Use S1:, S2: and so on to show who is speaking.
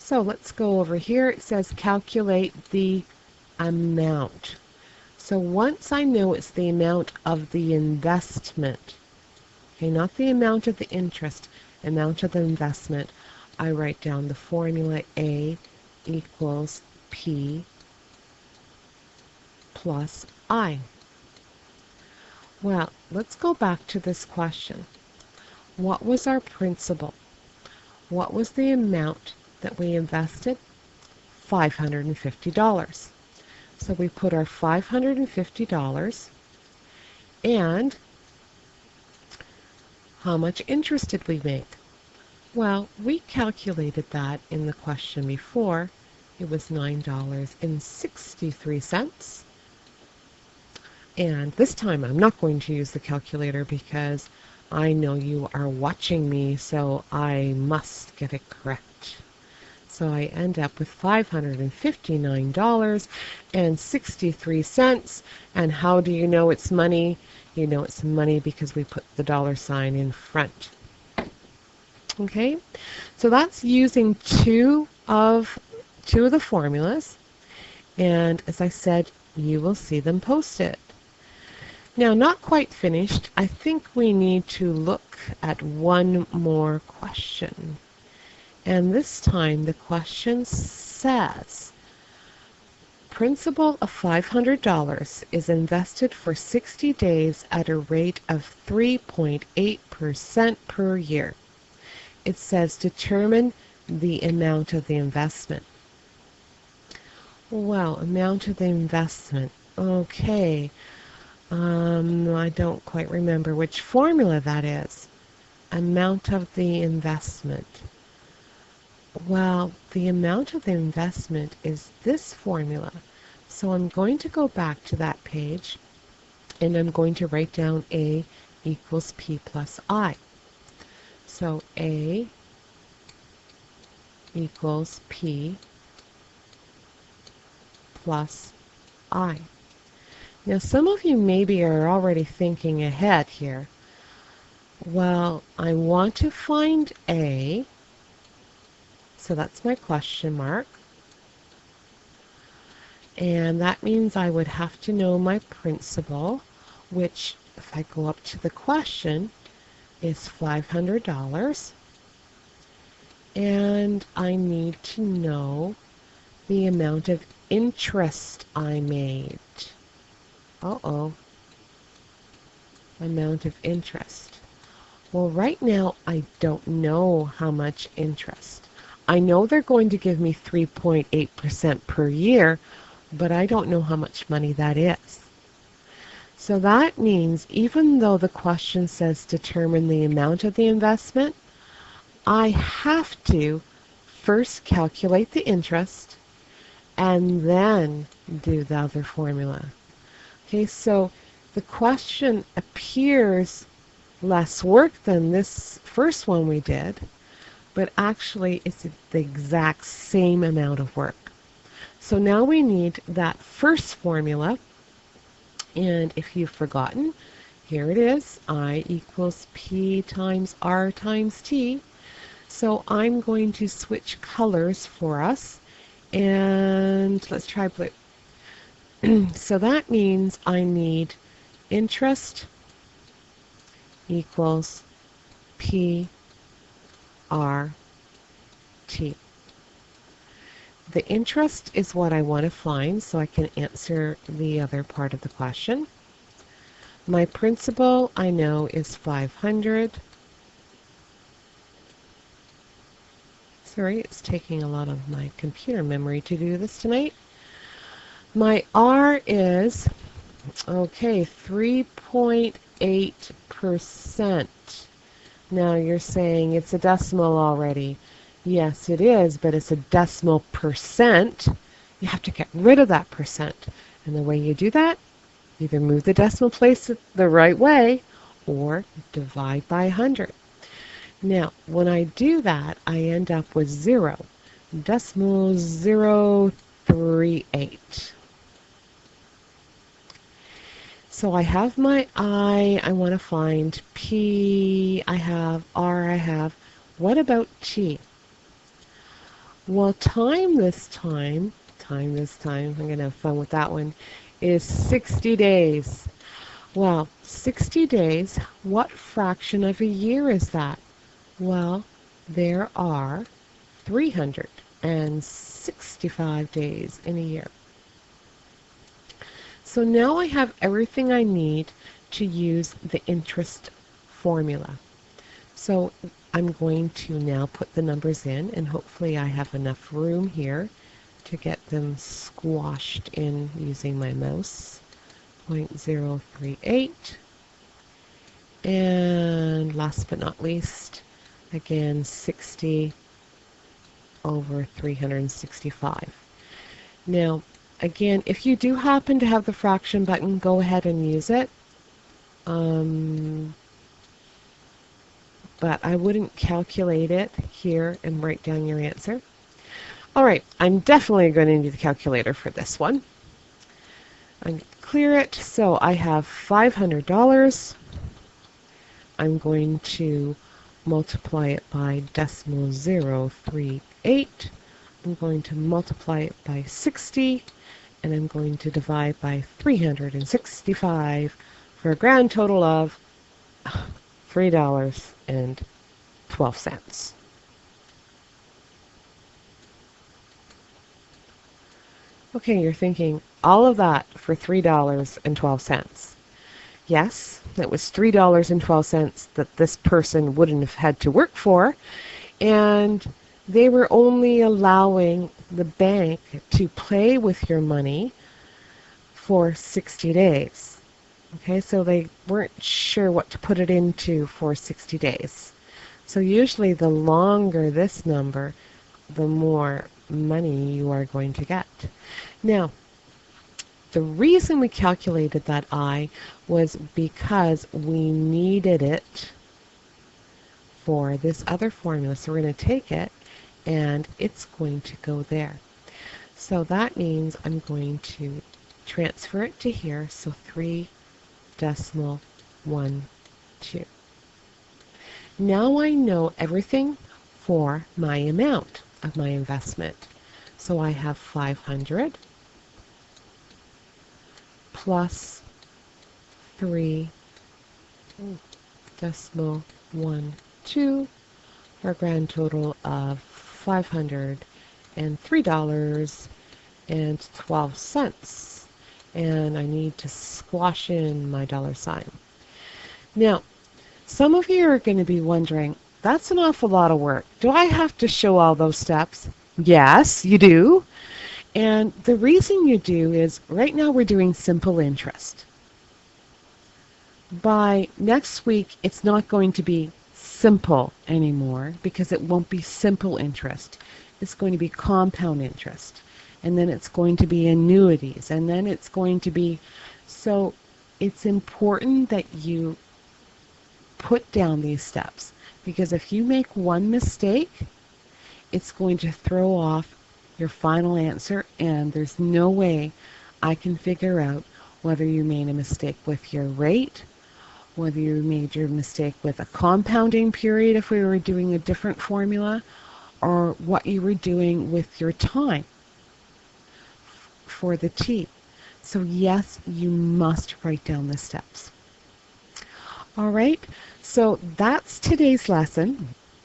S1: So let's go over here. It says calculate the amount. So once I know it's the amount of the investment, okay, not the amount of the interest, amount of the investment, I write down the formula A equals P plus I. Well, let's go back to this question. What was our principal? What was the amount that we invested? $550. So we put our $550, and how much interest did we make? Well, we calculated that in the question before. It was $9.63. And this time I'm not going to use the calculator because I know you are watching me, so I must get it correct. So I end up with $559.63. And how do you know it's money? You know it's money because we put the dollar sign in front. Okay, so that's using two of the formulas. And as I said, you will see them posted. Now, not quite finished. I think we need to look at one more question. And this time the question says, principal of $500 is invested for 60 days at a rate of 3.8% per year. It says determine the amount of the investment. Well, amount of the investment. Okay. I don't quite remember which formula that is. Amount of the investment. Well, the amount of the investment is this formula. So I'm going to go back to that page, and I'm going to write down A equals P plus I. So A equals P plus I. Now, some of you maybe are already thinking ahead here. Well, I want to find A, so that's my question mark. And that means I would have to know my principal, which, if I go up to the question, is $500. And I need to know the amount of interest I made. Uh-oh. Amount of interest. Well, right now, I don't know how much interest. I know they're going to give me 3.8% per year, but I don't know how much money that is. So that means even though the question says determine the amount of the investment, I have to first calculate the interest and then do the other formula. Okay, so the question appears less work than this first one we did, but actually it's the exact same amount of work. So now we need that first formula, and if you've forgotten, here it is, I equals P times R times T. So I'm going to switch colors for us, and let's try blue. So that means I need interest equals P R T. The interest is what I want to find so I can answer the other part of the question. My principal I know is 500. Sorry, it's taking a lot of my computer memory to do this tonight. My R is, okay, 3.8%. Now you're saying it's a decimal already. Yes, it is, but it's a decimal percent. You have to get rid of that percent. And the way you do that, either move the decimal place the right way or divide by 100. Now, when I do that, I end up with 0.038. So I have my I want to find P, I have R, I have. What about T? Well, time this time, I'm going to have fun with that one, is 60 days. Well, 60 days, what fraction of a year is that? Well, there are 365 days in a year. So now I have everything I need to use the interest formula. So I'm going to now put the numbers in, and hopefully I have enough room here to get them squashed in using my mouse. 0.038. And last but not least, again, 60 over 365. Now, again, if you do happen to have the fraction button, go ahead and use it. But I wouldn't calculate it here and write down your answer. All right, I'm definitely going to need the calculator for this one. I'm going to clear it. So I have $500. I'm going to multiply it by decimal 0.038. I'm going to multiply it by 60, and I'm going to divide by 365 for a grand total of $3.12. Okay, you're thinking, all of that for $3.12. Yes, that was $3.12 that this person wouldn't have had to work for, and they were only allowing the bank to play with your money for 60 days. Okay, so they weren't sure what to put it into for 60 days. So usually the longer this number, the more money you are going to get. Now, the reason we calculated that I was because we needed it for this other formula. So we're going to take it and it's going to go there. So that means I'm going to transfer it to here. So 3.12. Now I know everything for my amount of my investment. So I have 500 plus 3.12 for a grand total of $503.12. And I need to squash in my dollar sign. Now, some of you are going to be wondering, that's an awful lot of work. Do I have to show all those steps? Yes, you do. And the reason you do is right now we're doing simple interest. By next week, it's not going to be simple anymore because it won't be simple interest. It's going to be compound interest. And then it's going to be annuities. And then it's going to be... So it's important that you put down these steps, because if you make one mistake, it's going to throw off your final answer, and there's no way I can figure out whether you made a mistake with your rate, whether you made your mistake with a compounding period if we were doing a different formula, or what you were doing with your time for the T. So yes, you must write down the steps. All right, so that's today's lesson.